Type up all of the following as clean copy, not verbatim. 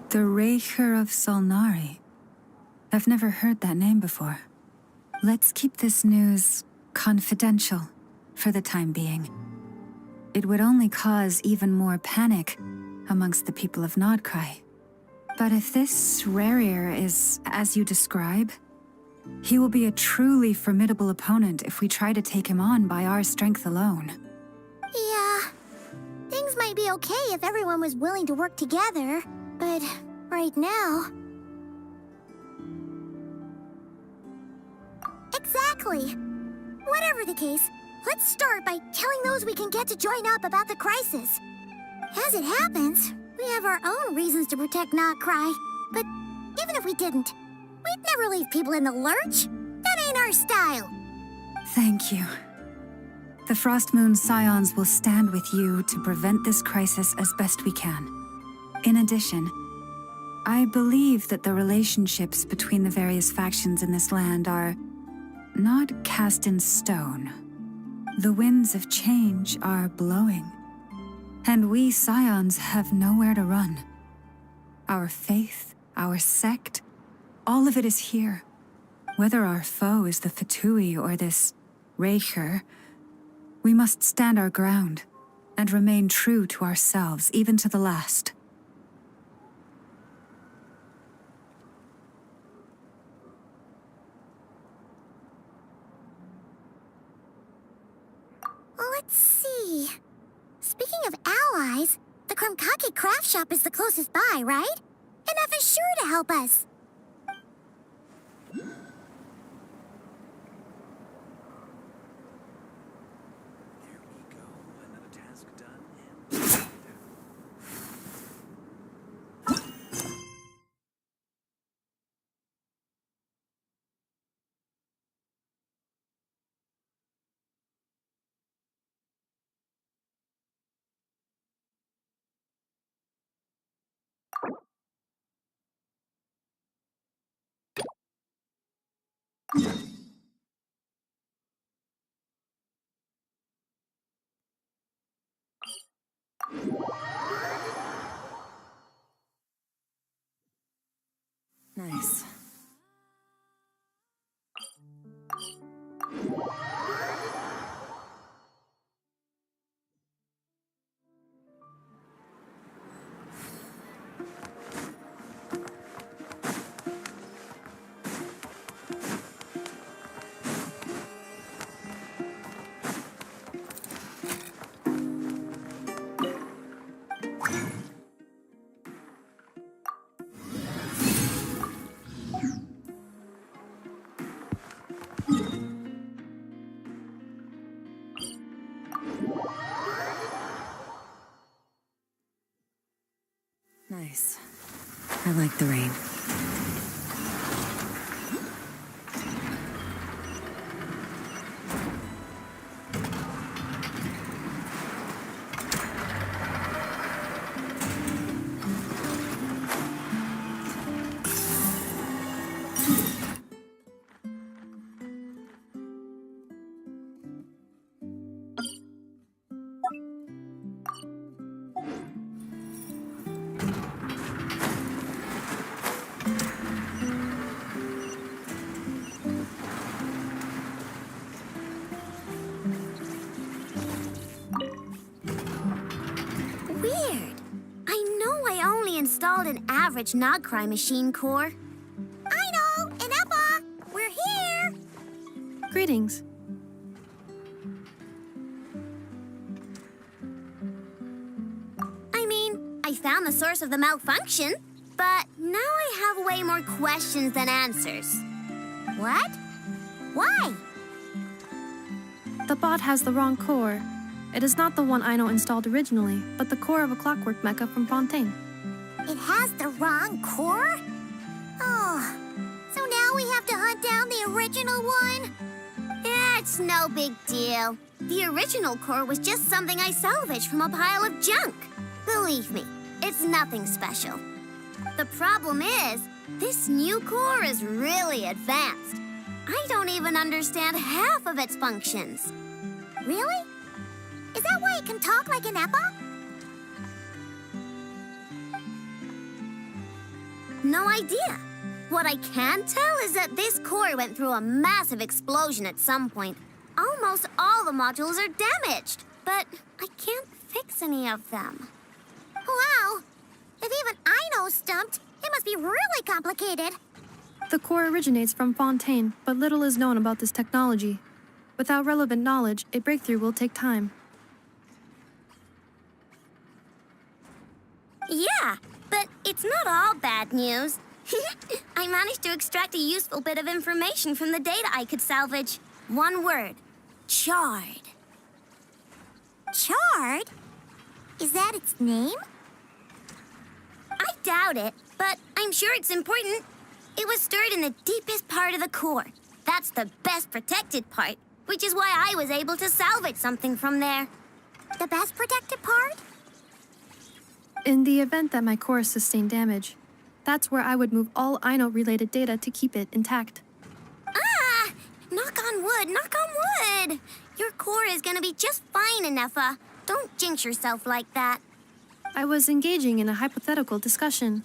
The Raker of Solnari. I've never heard that name before. Let's keep this news confidential for the time being. It would only cause even more panic amongst the people of Nodcry. But if this Rarir is as you describe, he will be a truly formidable opponent if we try to take him on by our strength alone. Yeah, things might be okay if everyone was willing to work together, but right now... Exactly. Whatever the case, let's start by telling those we can get to join up about the crisis. As it happens, we have our own reasons to protect Nodcry, but even if we didn't, we'd never leave people in the lurch. That ain't our style. Thank you. The Frostmoon Scions will stand with you to prevent this crisis as best we can. In addition, I believe that the relationships between the various factions in this land are not cast in stone. The winds of change are blowing, and we Scions have nowhere to run. Our faith, our sect, all of it is here. Whether our foe is the Fatui or this Raker, we must stand our ground and remain true to ourselves, even to the last. Let's see. Speaking of allies, the Krumkake craft shop is the closest by, right? And F is sure to help us. Nice. Nice. I like the rain. Installed an average Nodcry machine core. I know, and Appa, we're here. Greetings. I mean, I found the source of the malfunction, but now I have way more questions than answers. What? Why? The bot has the wrong core. It is not the one Aino installed originally, but the core of a clockwork mecha from Fontaine. It has the wrong core? Oh, so now we have to hunt down the original one? It's no big deal. The original core was just something I salvaged from a pile of junk. Believe me, it's nothing special. The problem is, this new core is really advanced. I don't even understand half of its functions. Really? Is that why it can talk like an Eppa? No idea. What I can tell is that this core went through a massive explosion at some point. Almost all the modules are damaged, but I can't fix any of them. Wow! If even I know stumped, it must be really complicated. The core originates from Fontaine, but little is known about this technology. Without relevant knowledge, a breakthrough will take time. Yeah, but it's not all bad news. I managed to extract a useful bit of information from the data I could salvage. One word. Charred. Charred? Is that its name? I doubt it, but I'm sure it's important. It was stored in the deepest part of the core. That's the best protected part, which is why I was able to salvage something from there. The best protected part? In the event that my core sustained damage, that's where I would move all INO-related data to keep it intact. Ah! Knock on wood, knock on wood! Your core is gonna be just fine, Inefa. Don't jinx yourself like that. I was engaging in a hypothetical discussion.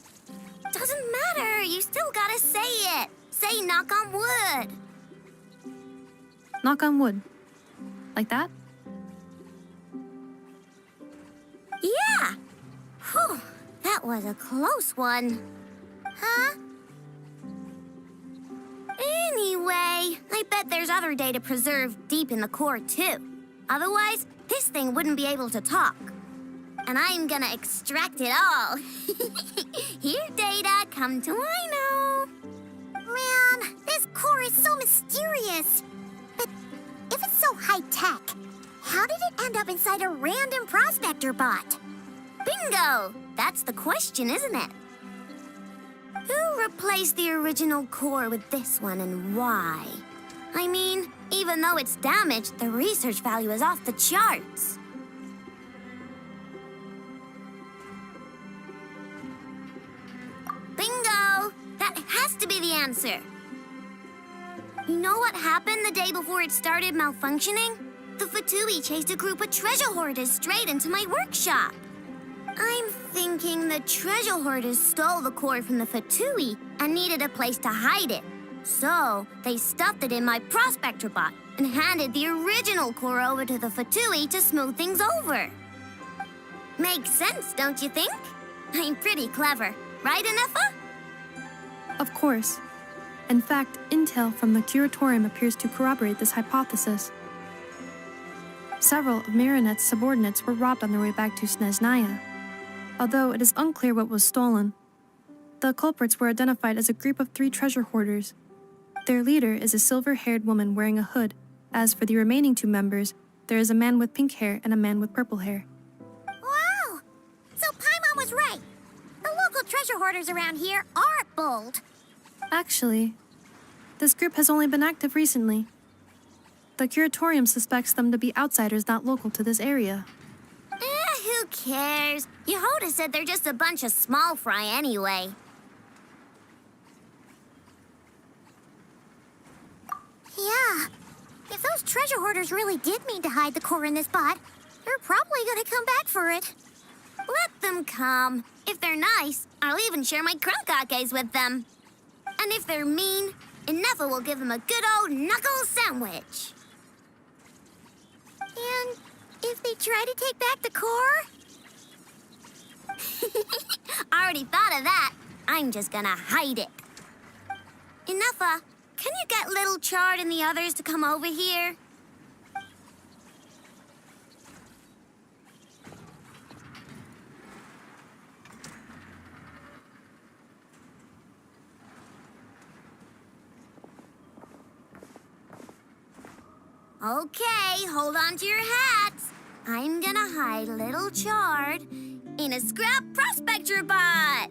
Doesn't matter, you still gotta say it. Say knock on wood. Knock on wood. Like that? Yeah! Whew, that was a close one. Huh? Anyway, I bet there's other data preserved deep in the core, too. Otherwise, this thing wouldn't be able to talk. And I'm gonna extract it all. Here, data, come to INO. Man, this core is so mysterious. But if it's so high-tech, how did it end up inside a random prospector bot? Bingo! That's the question, isn't it? Who replaced the original core with this one and why? I mean, even though it's damaged, the research value is off the charts. Bingo! That has to be the answer. You know what happened the day before it started malfunctioning? The Fatui chased a group of treasure hoarders straight into my workshop. I'm thinking the treasure hoarders stole the core from the Fatui and needed a place to hide it. So, they stuffed it in my prospector bot and handed the original core over to the Fatui to smooth things over. Makes sense, don't you think? I'm pretty clever, right, Inefa? Of course. In fact, intel from the curatorium appears to corroborate this hypothesis. Several of Marinette's subordinates were robbed on their way back to Snezhnaya, although it is unclear what was stolen. The culprits were identified as a group of 3 treasure hoarders. Their leader is a silver-haired woman wearing a hood. As for the remaining 2 members, there is a man with pink hair and a man with purple hair. Wow! So Paimon was right. The local treasure hoarders around here aren't bold. Actually, this group has only been active recently. The curatorium suspects them to be outsiders not local to this area. Who cares? Yehoda said they're just a bunch of small fry anyway. Yeah. If those treasure hoarders really did mean to hide the core in this bot, they're probably gonna come back for it. Let them come. If they're nice, I'll even share my crunkakes with them. And if they're mean, Inefa will give them a good old knuckle sandwich. And if they try to take back the core? I already thought of that. I'm just gonna hide it. Inefa, can you get Little Chard and the others to come over here? Okay, hold on to your hats. I'm gonna hide Little Chard in a scrap prospector bot.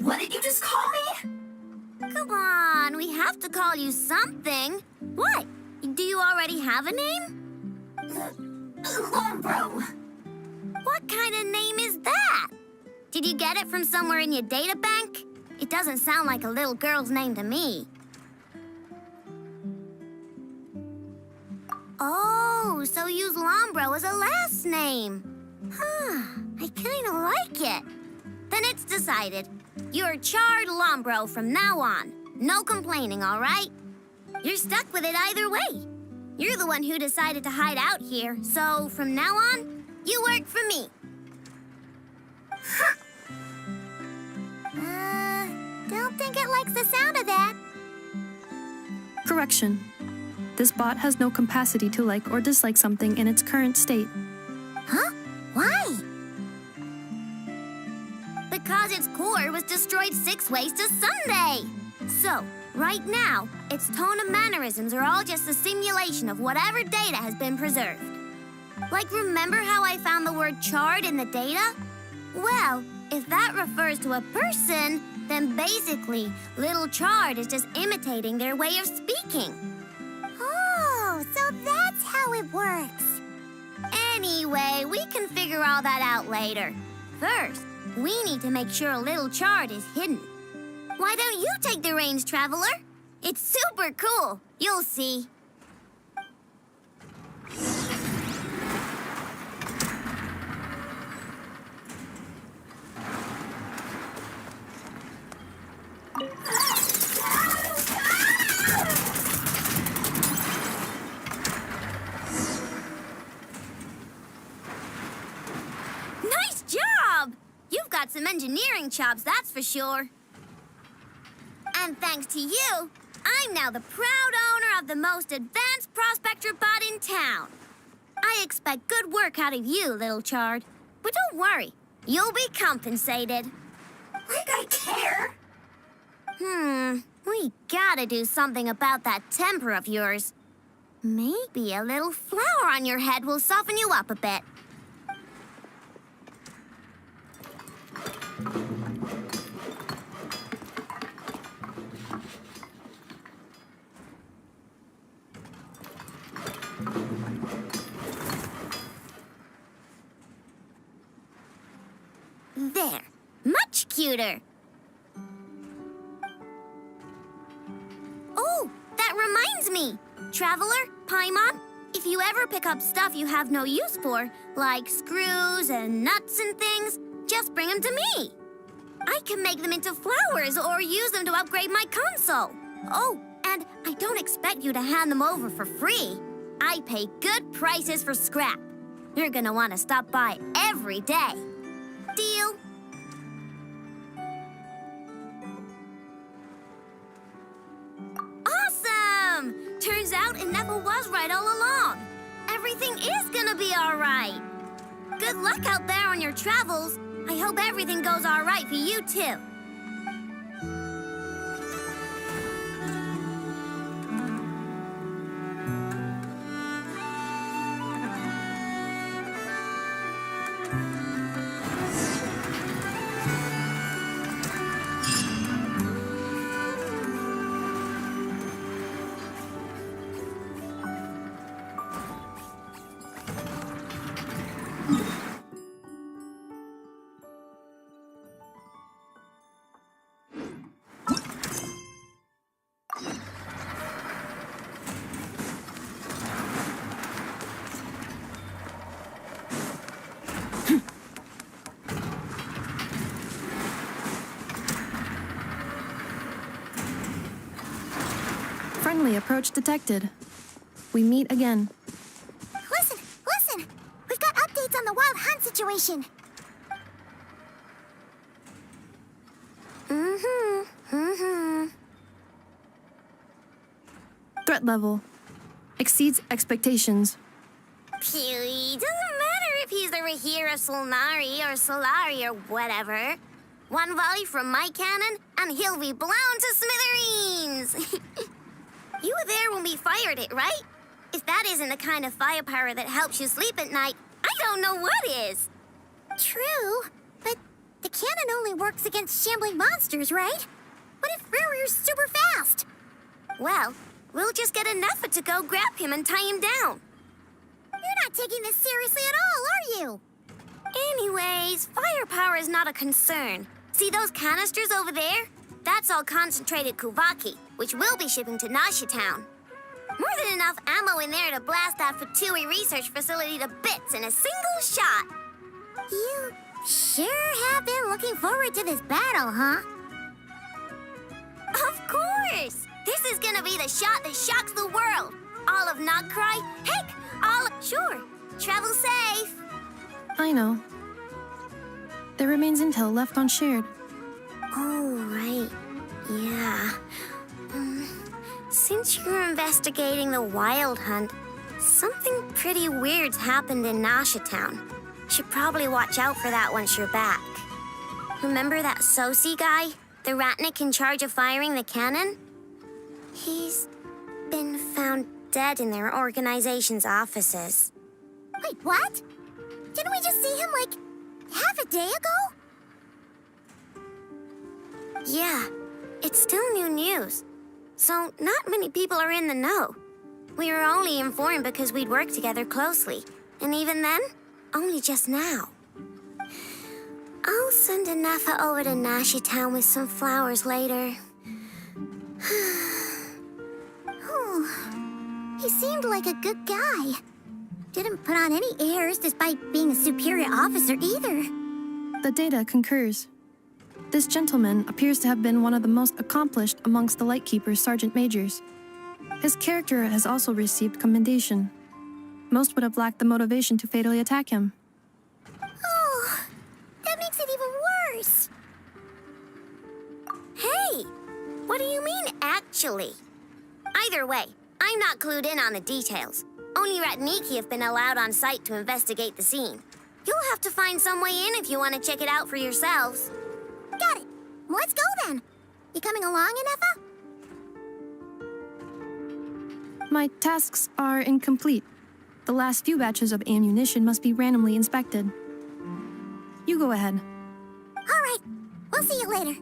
What did you just call me? Come on, we have to call you something. What? Do you already have a name? Lombro. What kind of name is that? Did you get it from somewhere in your data bank? It doesn't sound like a little girl's name to me. Oh, so you use Lombro as a last name. Huh, I kind of like it. Then it's decided. You're Charred Lombro from now on. No complaining, all right? You're stuck with it either way. You're the one who decided to hide out here, so from now on, you work for me. Don't think it likes the sound of that. Correction. This bot has no capacity to like or dislike something in its current state. Huh? Why? Because its core was destroyed 6 ways to Sunday. So, right now, its tone and mannerisms are all just a simulation of whatever data has been preserved. Like, remember how I found the word charred in the data? Well, if that refers to a person, then basically, little Charred is just imitating their way of speaking. Oh, so that's how it works. Anyway, we can figure all that out later. First, we need to make sure little Charred is hidden. Why don't you take the reins, Traveler? It's super cool. You'll see. Nice job! You've got some engineering chops, that's for sure. And thanks to you, I'm now the proud owner of the most advanced prospector bot in town. I expect good work out of you, little Charred. But don't worry, you'll be compensated. Like I care. We gotta do something about that temper of yours. Maybe a little flour on your head will soften you up a bit. There, much cuter. Oh, that reminds me. Traveler, Paimon, if you ever pick up stuff you have no use for, like screws and nuts and things, just bring them to me. I can make them into flowers or use them to upgrade my console. Oh, and I don't expect you to hand them over for free. I pay good prices for scrap. You're gonna want to stop by every day. Deal? Awesome! Turns out Ineffa was right all along. Everything is gonna be all right. Good luck out there on your travels. I hope everything goes all right for you, too. Friendly approach detected. We meet again. Listen, listen! We've got updates on the wild hunt situation. Threat level exceeds expectations. Pewee, doesn't matter if he's the Rahira Solnari or Solari or whatever. One volley from my cannon, and he'll be blown to smithereens! You were there when we fired it, right? If that isn't the kind of firepower that helps you sleep at night, I don't know what is. True, but the cannon only works against shambling monsters, right? What if Riri's super fast? Well, we'll just get enough to go grab him and tie him down. You're not taking this seriously at all, are you? Anyways, firepower is not a concern. See those canisters over there? That's all concentrated Kuvaki, which we'll be shipping to Nasha Town. More than enough ammo in there to blast that Fatui research facility to bits in a single shot. You sure have been looking forward to this battle, huh? Of course! This is gonna be the shot that shocks the world. All of Nagcry, heck, Sure, travel safe. I know. There remains intel left unshared. Oh, right. Yeah. Since you're investigating the Wild Hunt, something pretty weird's happened in Nasha Town. Should probably watch out for that once you're back. Remember that Sosi guy? The Ratnik in charge of firing the cannon? He's been found dead in their organization's offices. Wait, what? Didn't we just see him, like, half a day ago? Yeah, it's still new news. So not many people are in the know. We were only informed because we'd worked together closely. And even then, only just now. I'll send a Nafa over to Nashi Town with some flowers later. He seemed like a good guy. Didn't put on any airs despite being a superior officer either. The data concurs. This gentleman appears to have been one of the most accomplished amongst the Lightkeeper's sergeant majors. His character has also received commendation. Most would have lacked the motivation to fatally attack him. Oh, that makes it even worse. Hey, what do you mean, actually? Either way, I'm not clued in on the details. Only Ratniki have been allowed on site to investigate the scene. You'll have to find some way in if you want to check it out for yourselves. Got it. Let's go then. You coming along, Inefa? My tasks are incomplete. The last few batches of ammunition must be randomly inspected. You go ahead. All right. We'll see you later.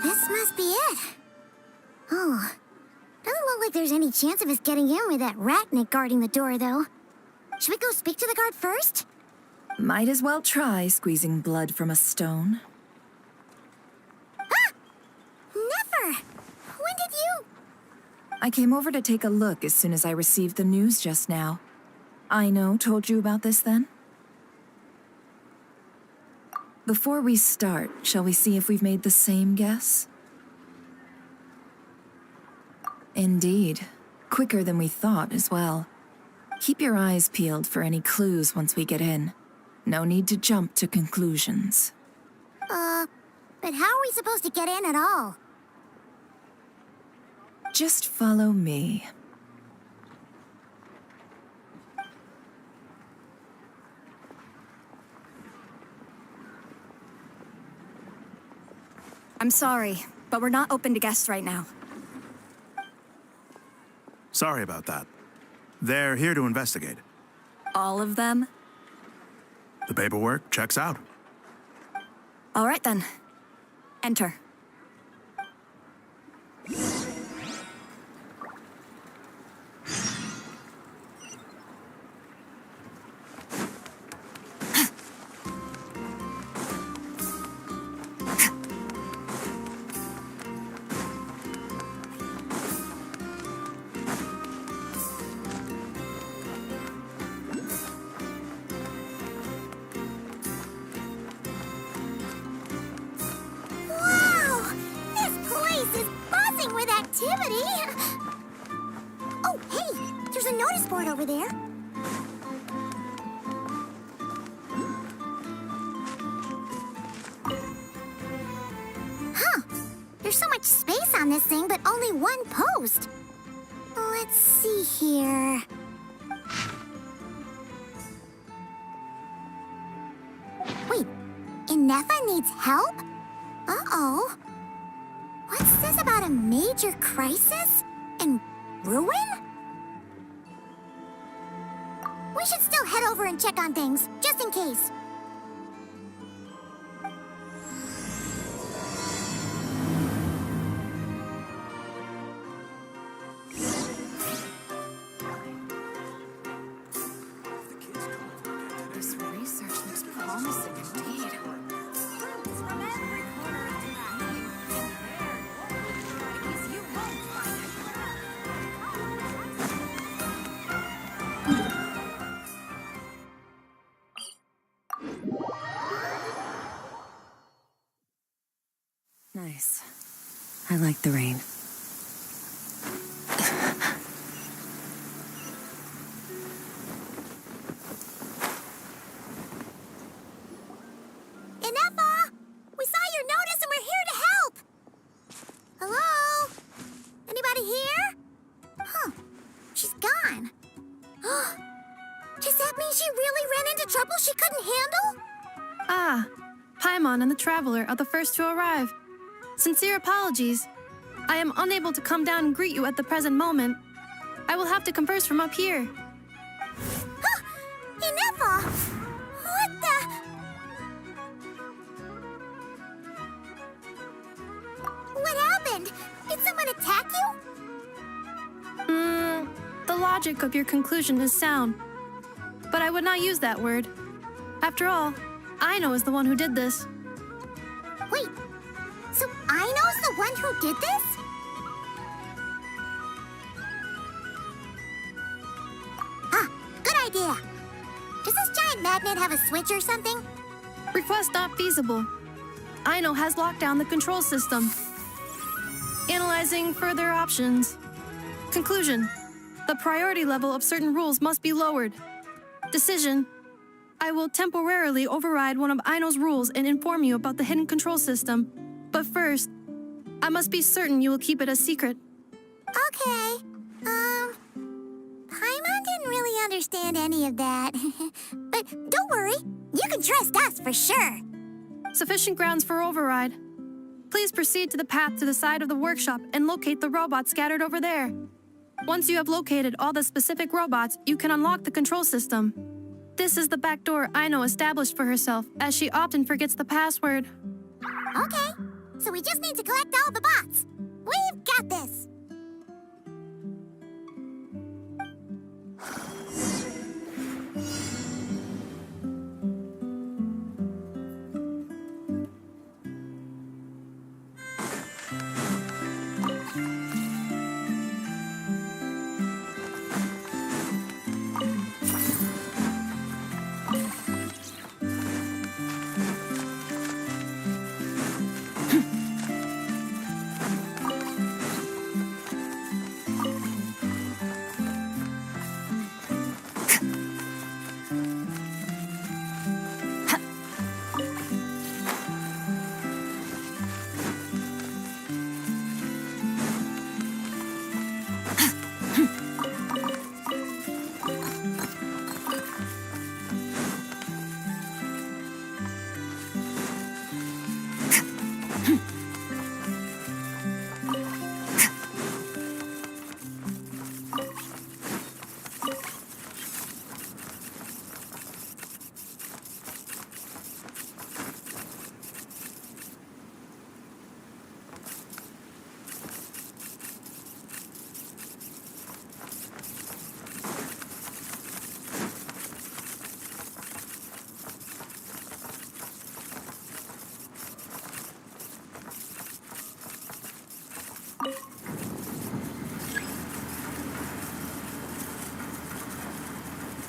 This must be it. Oh, doesn't look like there's any chance of us getting in with that Ratnik guarding the door, though. Should we go speak to the guard first? Might as well try squeezing blood from a stone. Ah! Never! When did you... I came over to take a look as soon as I received the news just now. Aino told you about this then? Before we start, shall we see if we've made the same guess? Indeed. Quicker than we thought as well. Keep your eyes peeled for any clues once we get in. No need to jump to conclusions. But how are we supposed to get in at all? Just follow me. I'm sorry, but we're not open to guests right now. Sorry about that. They're here to investigate. All of them? The paperwork checks out. All right then. Enter. Wow! This place is buzzing with activity! Oh, hey! There's a notice board over there. so much space on this thing, but only one post. Let's see here. Wait, Inefa needs help? Uh-oh. What's this about a major crisis? And ruin? We should still head over and check on things, just in case. This research looks promising indeed. Nice. I like the rain. Inefa! We saw your notice and we're here to help! Hello? Anybody here? Huh. She's gone. Does that mean she really ran into trouble she couldn't handle? Ah, Paimon and the Traveler are the first to arrive. Sincere apologies. I am unable to come down and greet you at the present moment. I will have to converse from up here. Inefa! What the... What happened? Did someone attack you? The logic of your conclusion is sound, but I would not use that word. After all, Aino is the one who did this. Wait, so Aino's the one who did this? Ah, good idea. Does this giant magnet have a switch or something? Request not feasible. Aino has locked down the control system. Analyzing further options. Conclusion. The priority level of certain rules must be lowered. Decision. I will temporarily override one of Aino's rules and inform you about the hidden control system. But first, I must be certain you will keep it a secret. Okay. Paimon didn't really understand any of that. But don't worry, you can trust us for sure. Sufficient grounds for override. Please proceed to the path to the side of the workshop and locate the robots scattered over there. Once you have located all the specific robots, you can unlock the control system. This is the back door Aino established for herself, as she often forgets the password. Okay, so we just need to collect all the bots. We've got this.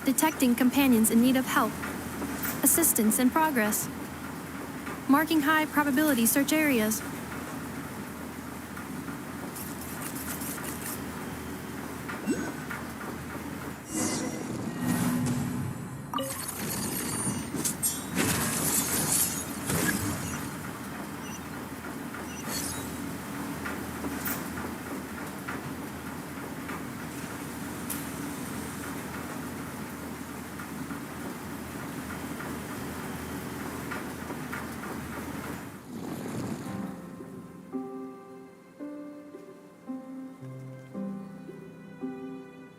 Detecting companions in need of help. Assistance in progress. Marking high probability search areas.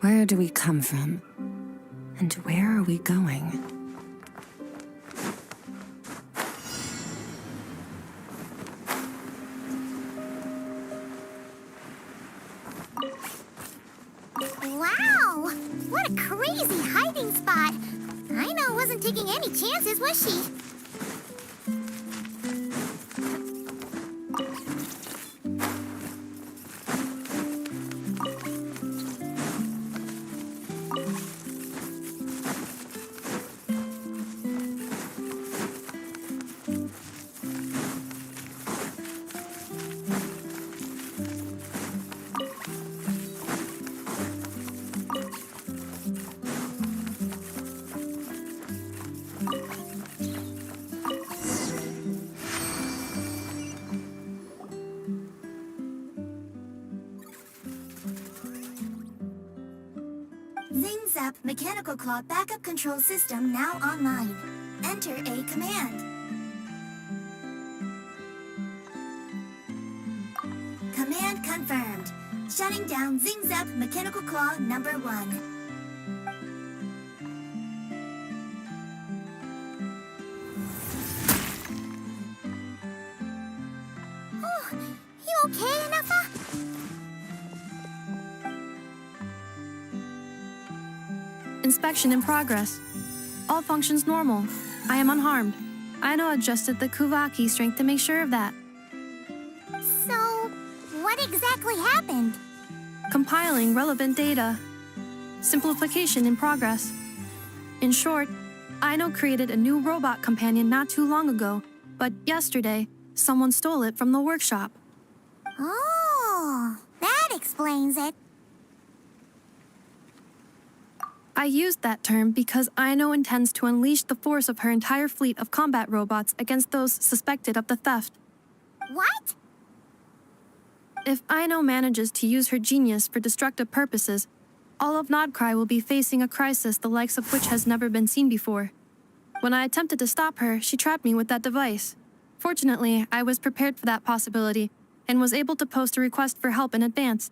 Where do we come from? And where are we going? Wow! What a crazy hiding spot! Aino wasn't taking any chances, was she? Zap Mechanical Claw Backup Control System now online. Enter a command. Command confirmed. Shutting down Zap Mechanical Claw number 1. You okay, Anafa? Inspection in progress. All functions normal. I am unharmed. Aino adjusted the Kuvaki strength to make sure of that. So, what exactly happened? Compiling relevant data. Simplification in progress. In short, Aino created a new robot companion not too long ago, but yesterday, someone stole it from the workshop. Oh, that explains it. I used that term because Aino intends to unleash the force of her entire fleet of combat robots against those suspected of the theft. What? If Aino manages to use her genius for destructive purposes, all of Nodcry will be facing a crisis the likes of which has never been seen before. When I attempted to stop her, she trapped me with that device. Fortunately, I was prepared for that possibility and was able to post a request for help in advance.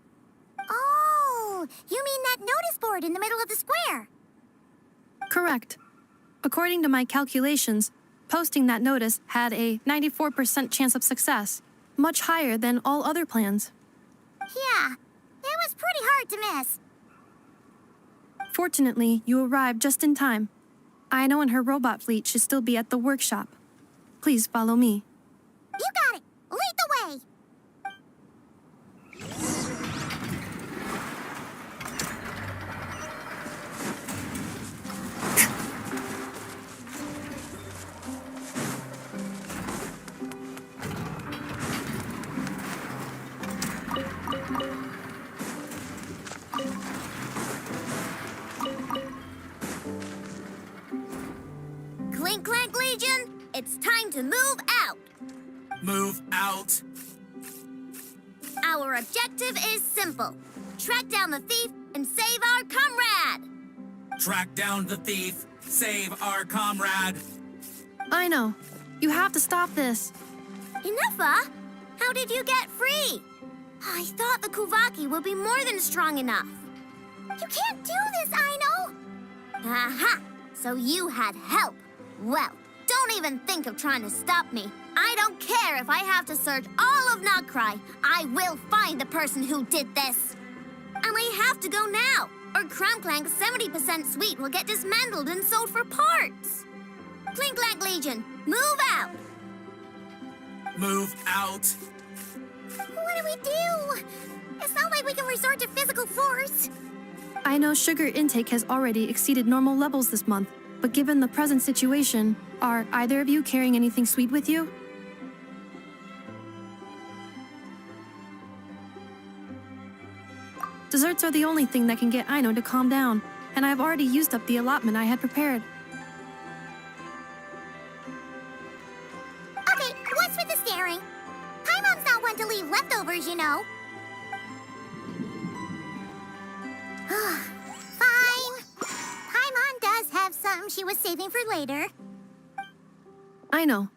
Oh, you mean that notice board in the middle of the square? Correct. According to my calculations, posting that notice had a 94% chance of success, much higher than all other plans. Yeah, it was pretty hard to miss. Fortunately, you arrived just in time. Aino and her robot fleet should still be at the workshop. Please follow me. You got it! Lead the way! Clink Clank Legion, it's time to move out. Move out. Our objective is simple. Track down the thief and save our comrade. Track down the thief. Save our comrade. Aino, you have to stop this. Enougha? How did you get free? I thought the Kuvaki would be more than strong enough. You can't do this, Aino! Aha! So you had help. Well, don't even think of trying to stop me. I don't care if I have to search all of Nodcry. I will find the person who did this. And I have to go now, or Clank 70% suite will get dismantled and sold for parts. Clink Clank Legion, move out! Move out. What do we do? It's not like we can resort to physical force. Aino's sugar intake has already exceeded normal levels this month, but given the present situation, are either of you carrying anything sweet with you? Desserts are the only thing that can get Aino to calm down, and I've already used up the allotment I had prepared. Okay, what's with the staring? Paimon's not one to leave leftovers, you know. Fine. Paimon does have something she was saving for later. Aino,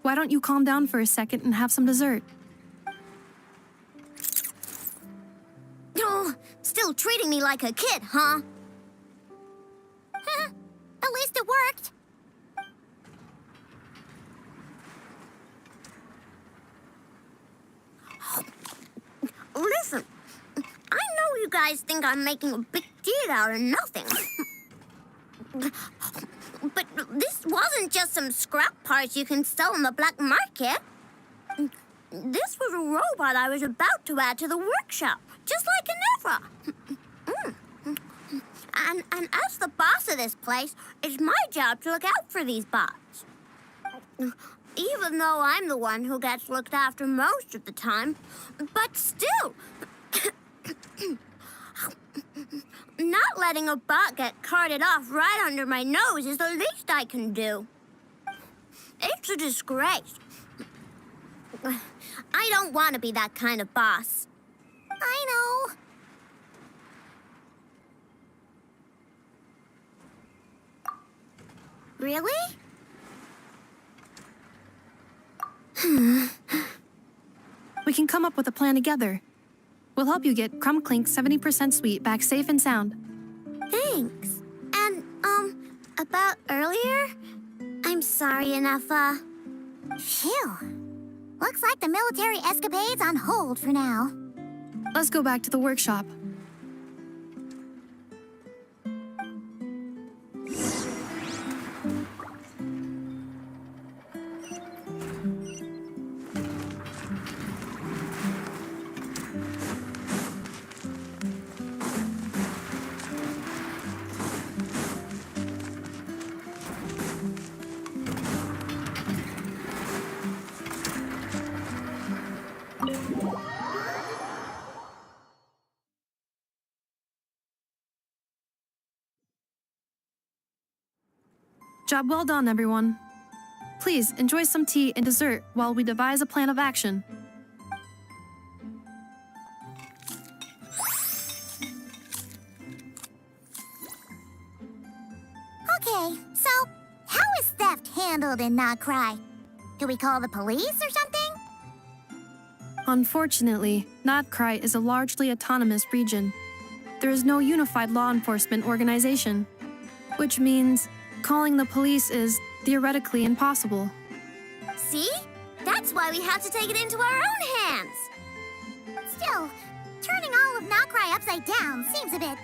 why don't you calm down for a second and have some dessert? Oh, Still treating me like a kid, huh? At least it worked. Listen, I know you guys think I'm making a big deal out of nothing. But this wasn't just some scrap parts you can sell on the black market. This was a robot I was about to add to the workshop, just like an Evra. And as the boss of this place, it's my job to look out for these bots. Even though I'm the one who gets looked after most of the time. But still, not letting a bot get carted off right under my nose is the least I can do. It's a disgrace. I don't want to be that kind of boss. I know. Really? We can come up with a plan together. We'll help you get Crumb Clink's 70% sweet back safe and sound. Thanks. And, about earlier? I'm sorry, Anafa. Phew. Looks like the military escapade's on hold for now. Let's go back to the workshop. Job well done, everyone. Please enjoy some tea and dessert while we devise a plan of action. Okay, so how is theft handled in Not Cry? Do we call the police or something? Unfortunately, Notcry is a largely autonomous region. There is no unified law enforcement organization, which means calling the police is theoretically impossible. See? That's why we have to take it into our own hands. Still, turning all of Not Cry upside down seems a bit...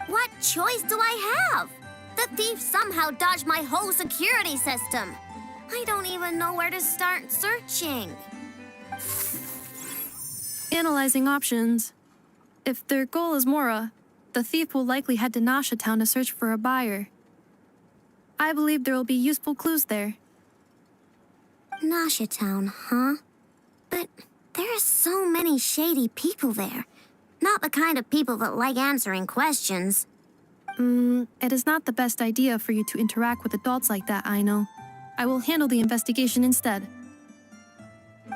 What choice do I have? The thief somehow dodged my whole security system. I don't even know where to start searching. Analyzing options. If their goal is Mora, the thief will likely head to Nasha Town to search for a buyer. I believe there will be useful clues there. Nasha Town, huh? But there are so many shady people there. Not the kind of people that like answering questions. It is not the best idea for you to interact with adults like that, I know. I will handle the investigation instead.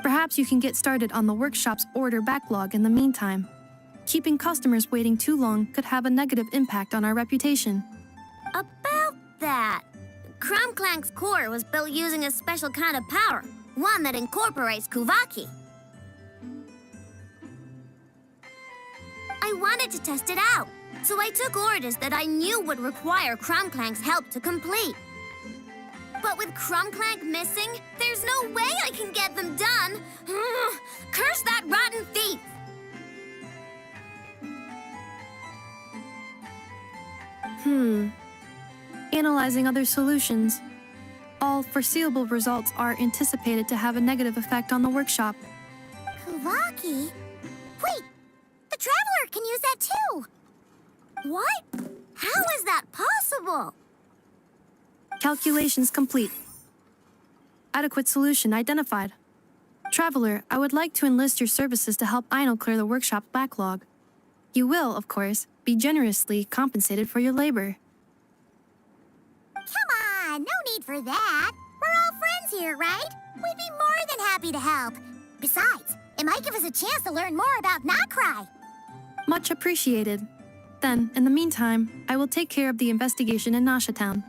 Perhaps you can get started on the workshop's order backlog in the meantime. Keeping customers waiting too long could have a negative impact on our reputation. About that, Crumclank's core was built using a special kind of power, one that incorporates Kuvaki. I wanted to test it out, so I took orders that I knew would require Crumclank's help to complete. But with Crumclank missing, there's no way I can get them done. Curse that rotten thief! Analyzing other solutions. All foreseeable results are anticipated to have a negative effect on the workshop. Kuvaki? Wait! The Traveler can use that too! What? How is that possible? Calculations complete. Adequate solution identified. Traveler, I would like to enlist your services to help Aino clear the workshop's backlog. You will, of course, be generously compensated for your labor. Come on, no need for that. We're all friends here, right? We'd be more than happy to help. Besides, it might give us a chance to learn more about Not Cry. Much appreciated. Then, in the meantime, I will take care of the investigation in Nasha Town.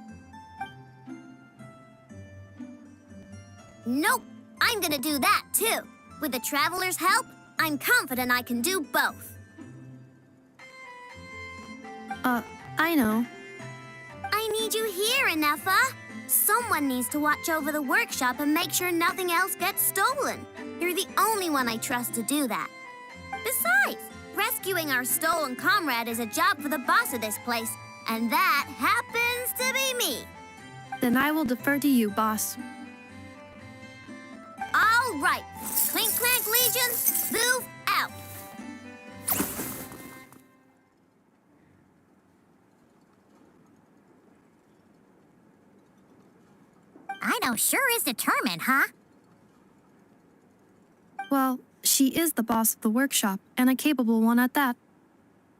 Nope, I'm gonna do that too. With the Traveler's help, I'm confident I can do both. I know. I need you here, Inefa. Someone needs to watch over the workshop and make sure nothing else gets stolen. You're the only one I trust to do that. Besides, rescuing our stolen comrade is a job for the boss of this place, and that happens to be me. Then I will defer to you, boss. All right, Clink Clank Legion, move out. Ino sure is determined, huh? Well, she is the boss of the workshop, and a capable one at that.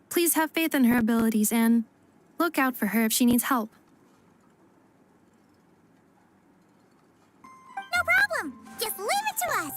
Please have faith in her abilities and look out for her if she needs help. No problem. Just leave it to us.